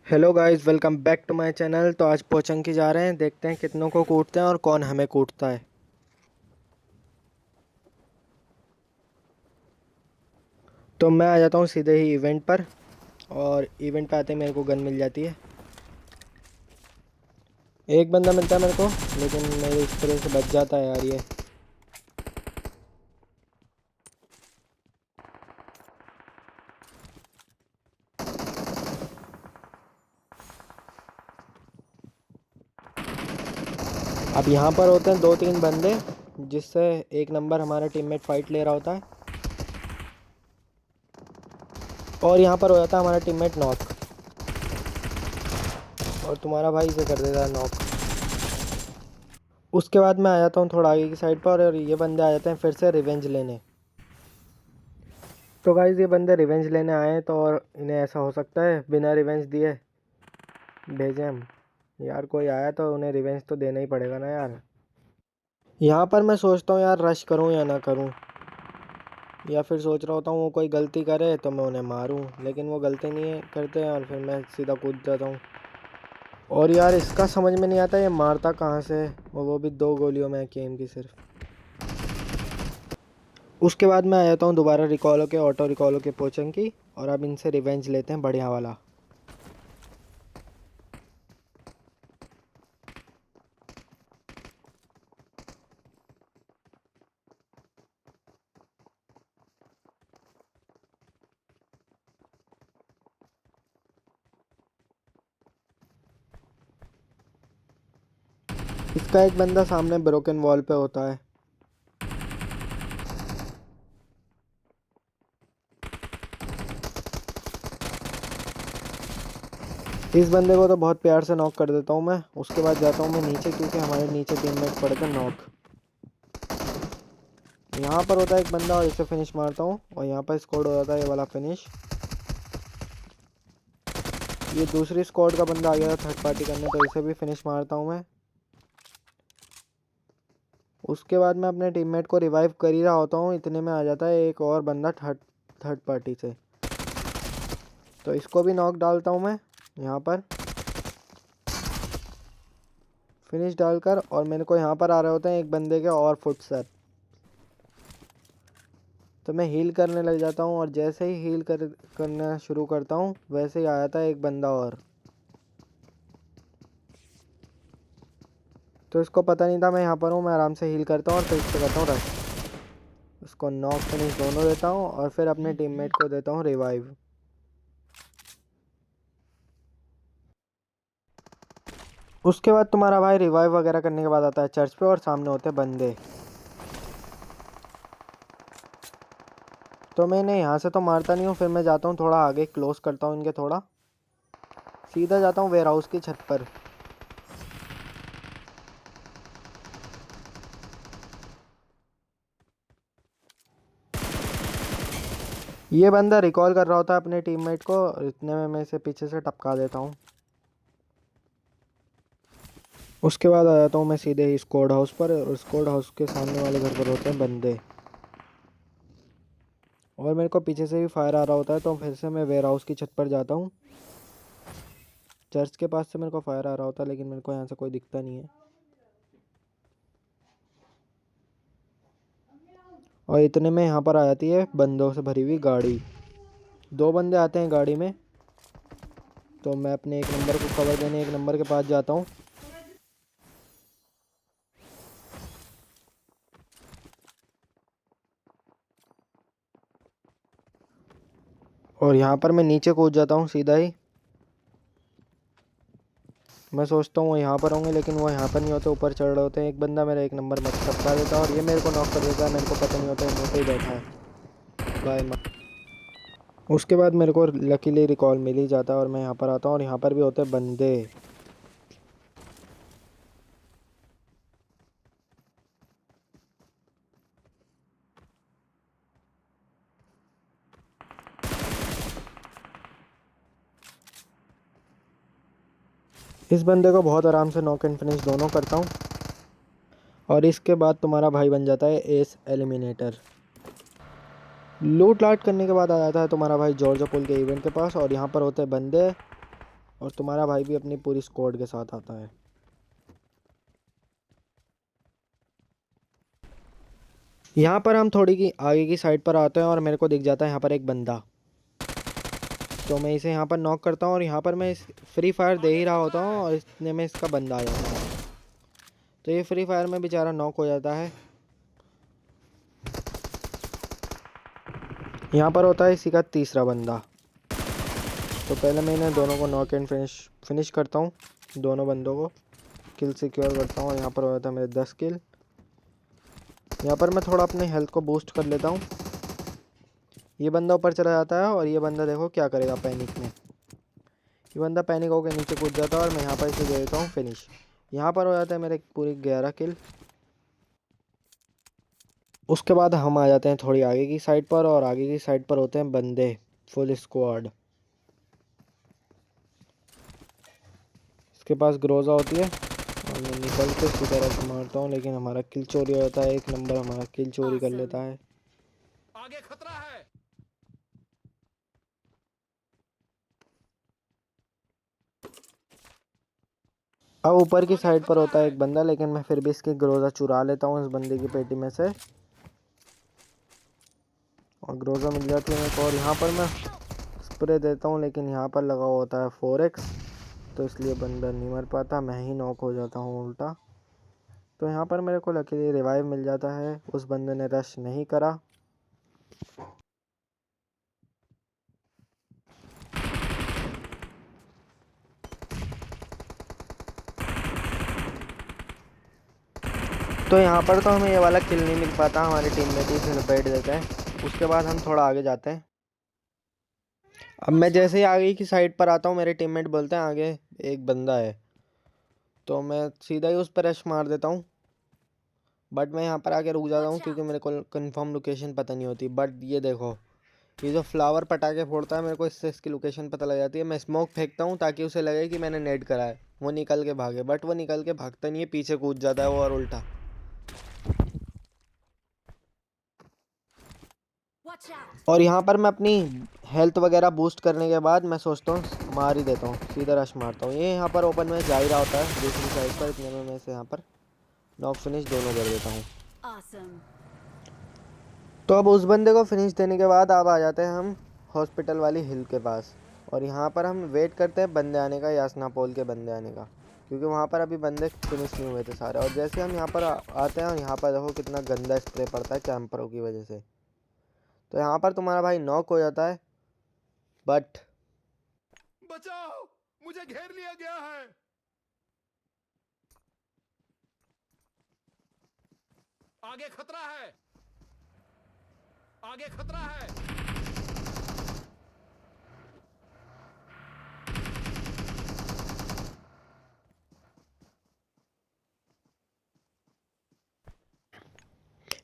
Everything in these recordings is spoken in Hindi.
Hello guys, welcome back to my channel. तो आज पोचंकी जा रहे हैं, देखते हैं कितनों को कूटते हैं और कौन हमें कूटता है। तो मैं आ जाता हूँ सीधे ही इवेंट पर, और इवेंट पे आते ही मेरे को गन मिल जाती है। एक बंदा मिलता है मेरे को, लेकिन मेरे इस तरह से बच जाता है यार ये। अब यहाँ पर होते हैं दो तीन बंदे, जिससे एक नंबर हमारा टीममेट फाइट ले रहा होता है, और यहाँ पर हो जाता है हमारा टीममेट नॉक, और तुम्हारा भाई इसे कर देता है नॉक। उसके बाद मैं आ जाता हूँ थोड़ा आगे की साइड पर, और ये बंदे आ जाते हैं फिर से रिवेंज लेने। तो गाइस, ये बंदे रिवेंज लेने आए हैं, तो और इन्हें ऐसा हो सकता है बिना रिवेंज दिए भेजें हम। यार कोई आया तो उन्हें रिवेंज तो देना ही पड़ेगा ना यार। यहाँ पर मैं सोचता हूँ यार, रश करूँ या ना करूँ, या फिर सोच रहा होता हूँ वो कोई गलती करे तो मैं उन्हें मारूँ, लेकिन वो गलती नहीं करते हैं और फिर मैं सीधा कूद जाता हूँ। और यार इसका समझ में नहीं आता ये मारता कहाँ से है, वो भी दो गोलियों में गेम की सिर्फ। उसके बाद मैं आ जाता हूँ दोबारा रिकॉल के ऑटो रिकॉल के पोचन की, और अब इनसे रिवेंज लेते हैं बढ़िया वाला। इसका एक बंदा सामने ब्रोकन वॉल पे होता है। इस बंदे को तो बहुत प्यार से नॉक कर देता हूँ मैं। उसके बाद जाता हूँ मैं नीचे, क्योंकि हमारे नीचे टीममेट पड़े थे नॉक। यहाँ पर होता है एक बंदा, और इसे फिनिश मारता हूँ, और यहाँ पर स्क्वाड हो जाता है ये वाला फिनिश। ये दूसरी स्क्वाड का बंदा आ गया था थर्ड पार्टी करने, तो इसे भी फिनिश मारता हूँ मैं। उसके बाद मैं अपने टीममेट को रिवाइव कर ही रहा होता हूँ, इतने में आ जाता है एक और बंदा थर्ड पार्टी से, तो इसको भी नॉक डालता हूँ मैं यहाँ पर फिनिश डालकर। और मेरे को यहाँ पर आ रहे होते हैं एक बंदे के और फुटस्टेप, तो मैं हील करने लग जाता हूँ, और जैसे ही करना शुरू करता हूँ वैसे ही आ जाता है एक बंदा और। तो इसको पता नहीं था मैं यहाँ पर हूँ, मैं आराम से हील करता हूँ और फिर इससे करता हूँ रश। उसको नॉक फिनिश दोनों देता हूँ, और फिर अपने टीममेट को देता हूँ रिवाइव। उसके बाद तुम्हारा भाई रिवाइव वगैरह करने के बाद आता है चर्च पे, और सामने होते बंदे। तो मैं इन्हें यहाँ से तो मारता नहीं हूँ, फिर मैं जाता हूँ थोड़ा आगे, क्लोज करता हूँ इनके थोड़ा, सीधा जाता हूँ वेयर हाउस की छत पर। ये बंदा रिकॉल कर रहा होता है अपने टीममेट को, और इतने में मैं इसे पीछे से टपका देता हूँ। उसके बाद आ जाता हूँ मैं सीधे ही स्क्वाड हाउस पर, और स्क्वाड हाउस के सामने वाले घर पर होते हैं बंदे, और मेरे को पीछे से भी फायर आ रहा होता है, तो फिर से मैं वेयर हाउस की छत पर जाता हूँ। चर्च के पास से मेरे को फायर आ रहा होता है, लेकिन मेरे को यहाँ से कोई दिखता नहीं है। और इतने में यहाँ पर आ जाती है बंदों से भरी हुई गाड़ी। दो बंदे आते हैं गाड़ी में, तो मैं अपने एक नंबर को कवर देने एक नंबर के पास जाता हूँ। और यहाँ पर मैं नीचे कूद जाता हूँ सीधा ही। मैं सोचता हूँ वो यहाँ पर होंगे, लेकिन वो यहाँ पर नहीं होते, ऊपर चढ़ रहे होते हैं। एक बंदा मेरा एक नंबर मत टपका देता है, और ये मेरे को नॉक कर देता है, मेरे को पता नहीं होता है मुँह पे ही बैठा है बाय। उसके बाद मेरे को लकीली रिकॉल मिल ही जाता है, और मैं यहाँ पर आता हूँ, और यहाँ पर भी होते हैं बंदे। इस बंदे को बहुत आराम से नॉक एंड फिनिश दोनों करता हूँ, और इसके बाद तुम्हारा भाई बन जाता है एस एलिमिनेटर। लूट लाट करने के बाद आ जाता है तुम्हारा भाई जॉर्ज पोल के इवेंट के पास, और यहाँ पर होते हैं बंदे, और तुम्हारा भाई भी अपनी पूरी स्क्वाड के साथ आता है। यहाँ पर हम थोड़ी की आगे की साइड पर आते हैं और मेरे को दिख जाता है यहाँ पर एक बंदा। तो मैं इसे यहाँ पर नॉक करता हूँ और यहाँ पर मैं फ्री फायर दे ही रहा होता हूँ और इतने में इसका बंदा आ जाता है। तो ये फ्री फायर में बेचारा नॉक हो जाता है। यहाँ पर होता है इसी का तीसरा बंदा। तो पहले मैं इन्हें दोनों को नॉक एंड फिनिश करता हूँ, दोनों बंदों को किल सिक्योर करता हूँ। यहाँ पर हो जाता है मेरे 10 किल। यहाँ पर मैं थोड़ा अपने हेल्थ को बूस्ट कर लेता हूँ। ये बंदा ऊपर चला जाता है और ये बंदा देखो क्या करेगा पैनिक में। ये बंदा पैनिक होकर नीचे कूद जाता है और मैं यहाँ पर इसे दे देता हूँ फिनिश। यहाँ पर हो जाता है मेरे पूरी 11 किल। उसके बाद हम आ जाते हैं थोड़ी आगे की साइड पर और आगे की साइड पर होते हैं बंदे फुल स्क्वाड। इसके पास ग्रोजा होती है और मैं निकल के सीधा रश मारता हूँ, लेकिन हमारा किल चोरी हो जाता है। एक नंबर हमारा किल चोरी कर लेता है। आगे खतरा है। अब ऊपर की साइड पर होता है एक बंदा, लेकिन मैं फिर भी इसकी ग्रोजा चुरा लेता हूँ इस बंदे की पेटी में से और ग्रोजा मिल जाती है मेरे को। और यहाँ पर मैं स्प्रे देता हूँ, लेकिन यहाँ पर लगा हुआ होता है 4x, तो इसलिए बंदा नहीं मर पाता, मैं ही नॉक हो जाता हूँ उल्टा। तो यहाँ पर मेरे को लकीली रिवाइव मिल जाता है। उस बंदे ने रश नहीं करा। तो यहाँ पर तो हमें ये वाला किल नहीं मिल पाता, हमारे टीममेट ही फिर बैठ देते हैं। उसके बाद हम थोड़ा आगे जाते हैं। अब मैं जैसे ही आगे की साइड पर आता हूँ, मेरे टीममेट बोलते हैं आगे एक बंदा है, तो मैं सीधा ही उस पर रश मार देता हूँ। बट मैं यहाँ पर आके रुक जाता हूँ क्योंकि मेरे को कंफर्म लोकेशन पता नहीं होती। बट ये देखो, ये जो फ्लावर पटाखे फोड़ता है, मेरे को इससे इसकी लोकेशन पता लग जाती है। मैं स्मोक फेंकता हूँ ताकि उसे लगे कि मैंने नेट करा है, वो निकल के भागे। बट वो निकल के भागता नहीं है, पीछे कूद जाता है वो और उल्टा। और यहाँ पर मैं अपनी हेल्थ वगैरह बूस्ट करने के बाद मैं सोचता हूँ मार ही देता हूँ, सीधा रश मारता हूँ। ये यहाँ पर ओपन में जा ही रहा होता है दूसरी साइड पर, इतने में मैं इसे यहाँ पर नॉक फिनिश दोनों कर देता हूँ। तो अब उस बंदे को फिनिश देने के बाद अब आ जाते हैं हम हॉस्पिटल वाली हिल के पास। और यहाँ पर हम वेट करते हैं बंदे आने का, यासना पोल के बंदे आने का, क्योंकि वहाँ पर अभी बंदे फिनिश नहीं हुए थे सारे। और जैसे हम यहाँ पर आते हैं और यहाँ पर देखो कितना गंदा स्प्रे पड़ता है कैंपरों की वजह से। तो यहाँ पर तुम्हारा भाई नॉक हो जाता है। बट बचाओ, मुझे घेर लिया गया है। आगे खतरा है। आगे खतरा है।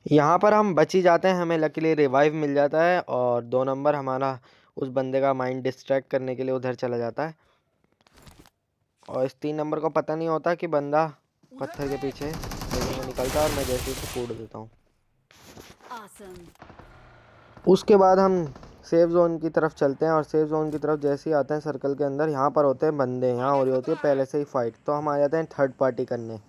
यहाँ पर हम बच ही जाते हैं, हमें लकीली रिवाइव मिल जाता है और 2 नंबर हमारा उस बंदे का माइंड डिस्ट्रैक्ट करने के लिए उधर चला जाता है। और इस 3 नंबर को पता नहीं होता कि बंदा पत्थर के पीछे है, लेकिन वो निकलता है और मैं जैसे ही कूद देता हूँ। उसके बाद हम सेफ जोन की तरफ चलते हैं और सेफ जोन की तरफ जैसे ही आते हैं सर्कल के अंदर, यहाँ पर होते हैं बंदे, यहाँ हो रही होती है पहले से ही फाइट। तो हम आ जाते हैं थर्ड पार्टी करने।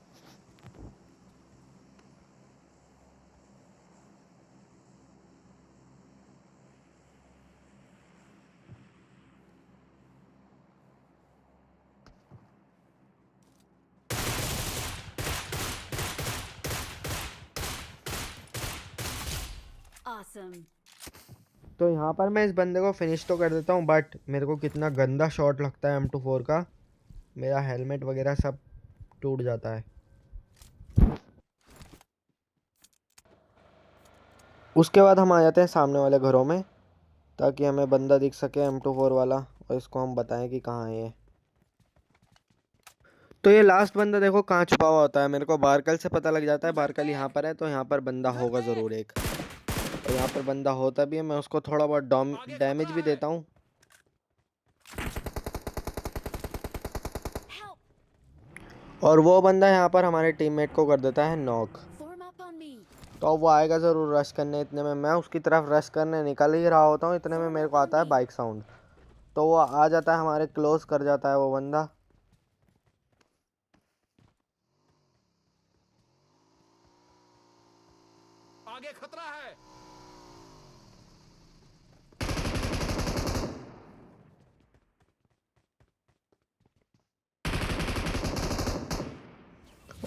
तो यहाँ पर मैं इस बंदे को फिनिश तो कर देता हूँ, बट मेरे को कितना गंदा शॉट लगता है M24 का, मेरा हेलमेट वगैरह सब टूट जाता है। उसके बाद हम आ जाते हैं सामने वाले घरों में, ताकि हमें बंदा दिख सके M24 वाला और इसको हम बताएं कि कहाँ है ये। तो ये लास्ट बंदा देखो कहाँ छुपा हुआ होता है, मेरे को बारकल से पता लग जाता है। बारकल यहाँ पर है, तो यहाँ पर बंदा होगा ज़रूर एक, और यहाँ पर बंदा होता भी है। मैं उसको थोड़ा बहुत डैमेज भी देता हूँ। और वो बंदा यहाँ पर हमारे टीममेट को कर देता है नॉक। तो वो आएगा ज़रूर रश करने। इतने में मैं उसकी तरफ रश करने निकल ही रहा होता हूँ, इतने में मेरे को आता है बाइक साउंड। तो वो आ जाता है, हमारे क्लोज कर जाता है वो बंदा। आगे खतरा है।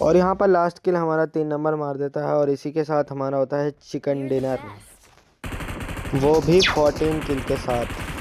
और यहाँ पर लास्ट किल हमारा 3 नंबर मार देता है और इसी के साथ हमारा होता है chicken We're the dinner, best. वो भी 14 किल के साथ।